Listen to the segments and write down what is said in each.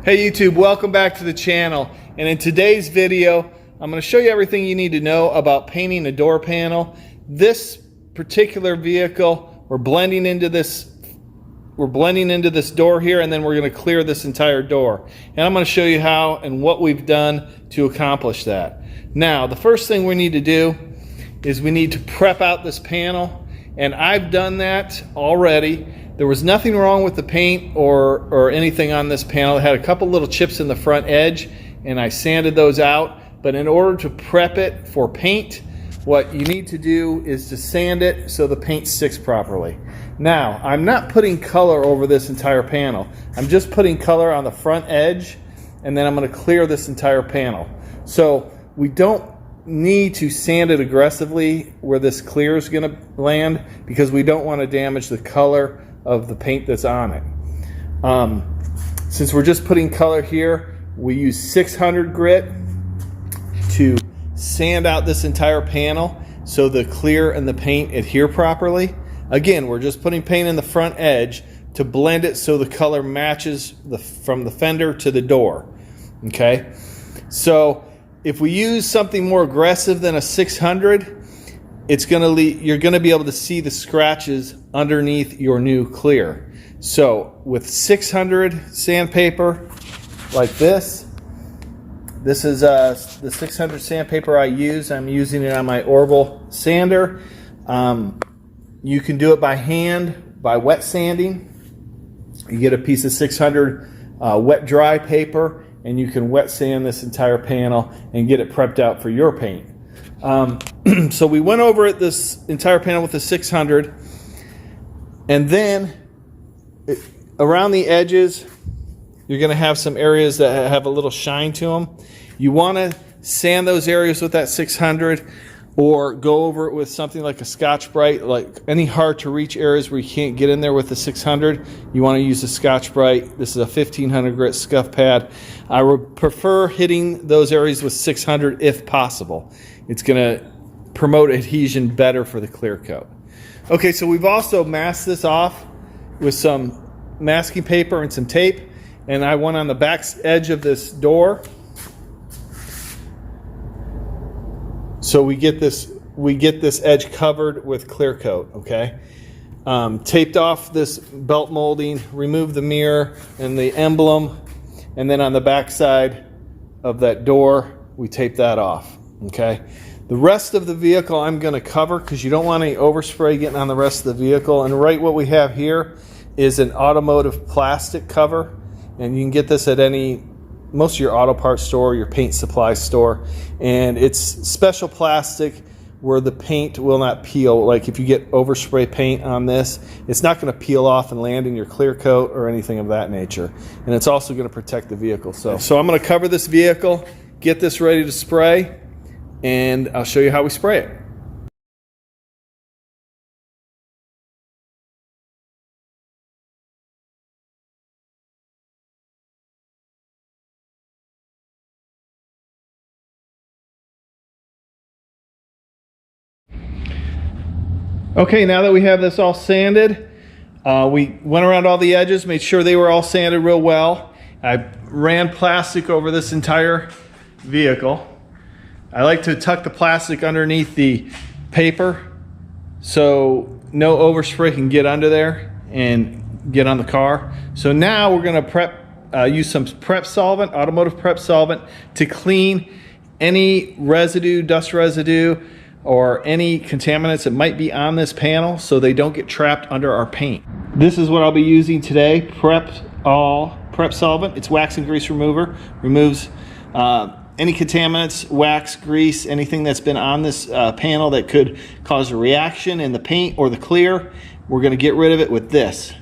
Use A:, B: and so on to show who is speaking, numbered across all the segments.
A: Hey YouTube, welcome back to the channel. And in today's video, I'm going to show you everything you need to know about painting a door panel. This particular vehicle, we're blending into this door here, and then we're going to clear this entire door. And I'm going to show you how and what we've done to accomplish that. Now, the first thing we need to do is we need to prep out this panel, and I've done that already. There was nothing wrong with the paint or anything on this panel. It had a couple little chips in the front edge, and I sanded those out. But in order to prep it for paint, what you need to do is to sand it so the paint sticks properly. Now, I'm not putting color over this entire panel. I'm just putting color on the front edge, and then I'm going to clear this entire panel. So we don't need to sand it aggressively where this clear is going to land, because we don't want to damage the color of the paint that's on it. Since we're just putting color here, we use 600 grit to sand out this entire panel so the clear and the paint adhere properly. Again, we're just putting paint in the front edge to blend it so the color matches from the fender to the door. Okay, so if we use something more aggressive than a 600, you're going to be able to see the scratches underneath your new clear. So with 600 sandpaper like this is the 600 sandpaper I use. I'm using it on my Orbital sander. You can do it by hand, by wet sanding. You get a piece of 600 wet dry paper, and you can wet sand this entire panel and get it prepped out for your paint. So we went over this entire panel with the 600, and then around the edges you're going to have some areas that have a little shine to them. You want to sand those areas with that 600, or go over it with something like a Scotch-Brite. Like any hard to reach areas where you can't get in there with the 600, you want to use the Scotch-Brite. This is a 1500 grit scuff pad. I would prefer hitting those areas with 600 if possible. It's going to promote adhesion better for the clear coat. Okay, so we've also masked this off with some masking paper and some tape, and I went on the back edge of this door. So we get this edge covered with clear coat. Okay, taped off this belt molding, removed the mirror and the emblem, and then on the back side of that door we tape that off. Okay, the rest of the vehicle I'm going to cover because you don't want any overspray getting on the rest of the vehicle. And right, what we have here is an automotive plastic cover, and you can get this at most of your auto parts store, your paint supply store, and it's special plastic where the paint will not peel. Like if you get overspray paint on this, it's not going to peel off and land in your clear coat or anything of that nature. And it's also going to protect the vehicle. So I'm going to cover this vehicle, get this ready to spray, and I'll show you how we spray it. Okay, now that we have this all sanded, we went around all the edges, made sure they were all sanded real well. I ran plastic over this entire vehicle. I like to tuck the plastic underneath the paper so no overspray can get under there and get on the car. So now we're going to use some prep solvent, automotive prep solvent, to clean any residue, dust residue, or any contaminants that might be on this panel so they don't get trapped under our paint. This is what I'll be using today, prep solvent. It's wax and grease remover. Removes any contaminants, wax, grease, anything that's been on this panel that could cause a reaction in the paint or the clear. We're going to get rid of it with this.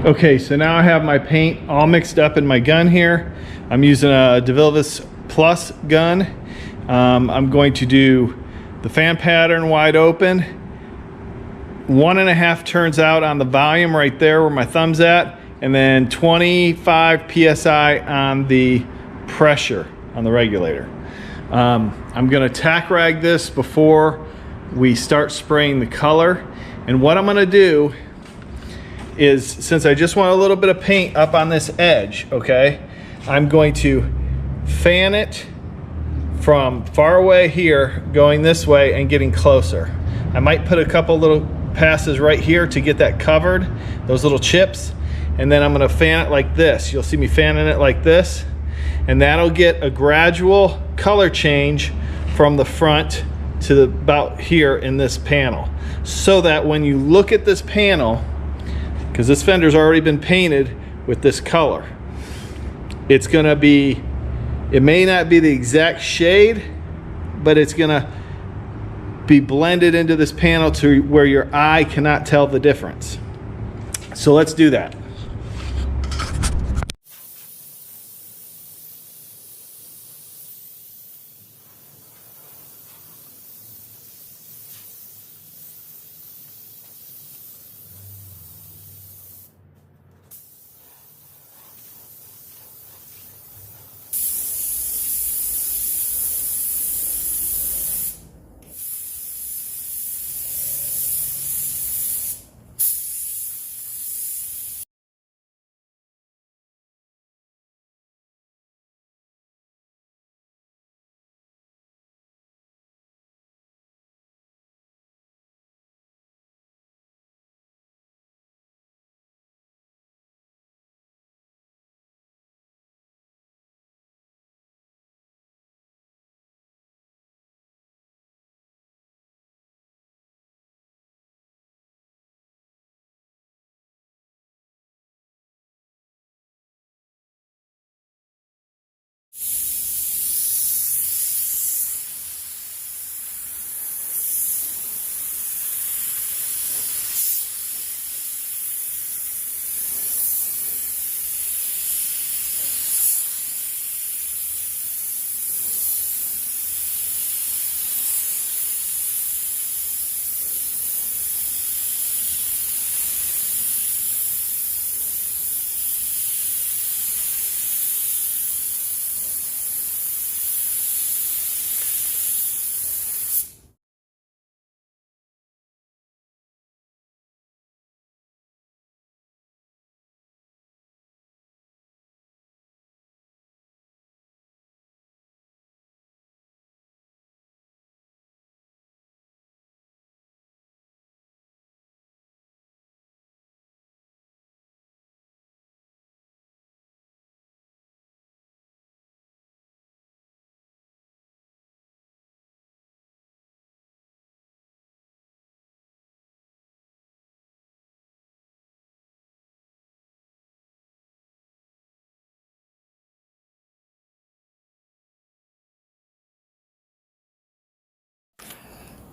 A: Okay, so now I have my paint all mixed up in my gun here. I'm using a DeVilbiss Plus gun. I'm going to do the fan pattern wide open, 1.5 turns out on the volume right there where my thumb's at, and then 25 psi on the pressure on the regulator. I'm going to tack rag this before we start spraying the color, and what I'm going to do is, since I just want a little bit of paint up on this edge, okay, I'm going to fan it from far away here going this way and getting closer. I might put a couple little passes right here to get that covered, those little chips, and then I'm going to fan it like this. You'll see me fanning it like this, and that'll get a gradual color change from the front to about here in this panel, so that when you look at this panel, because this fender's already been painted with this color, it's gonna be, it may not be the exact shade, but it's gonna be blended into this panel to where your eye cannot tell the difference. So let's do that.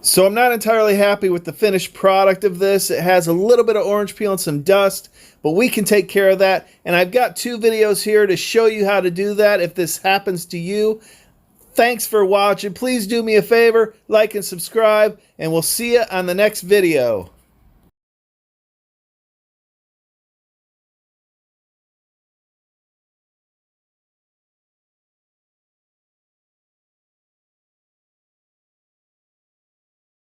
A: So I'm not entirely happy with the finished product of this. It has a little bit of orange peel and some dust, but we can take care of that. And I've got 2 videos here to show you how to do that if this happens to you. Thanks for watching. Please do me a favor, like and subscribe, and we'll see you on the next video.